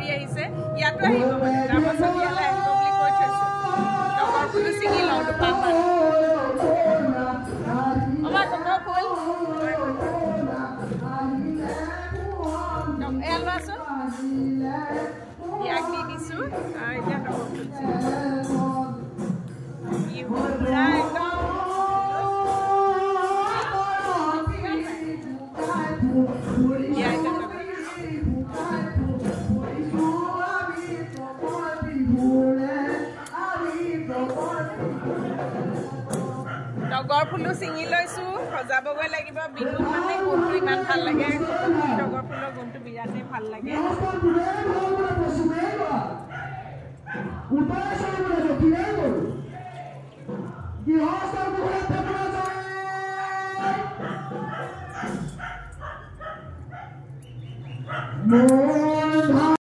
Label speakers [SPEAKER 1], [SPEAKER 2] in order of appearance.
[SPEAKER 1] কৰি আহিছে ইয়াতো আহিব মানে তাৰপাছত ইয়ালৈ আহিব বুলি কৈ থৈছে তগৰ ফুল ছিঙি লওঁ দুপাহমান আমাৰ তগৰ ফুল এয়া লোৱাচোন ইয়াক দি দিছোঁ আৰু এতিয়া তগৰ ফুল তগৰ ফুলো ছিঙি লৈছোঁ সজাবগৈ লাগিব বিহুত মানে গোন্ধটো ইমান ভাল লাগে তগৰ ফুলৰ গোন্ধটো বিৰাটেই ভাল লাগে
[SPEAKER 2] No.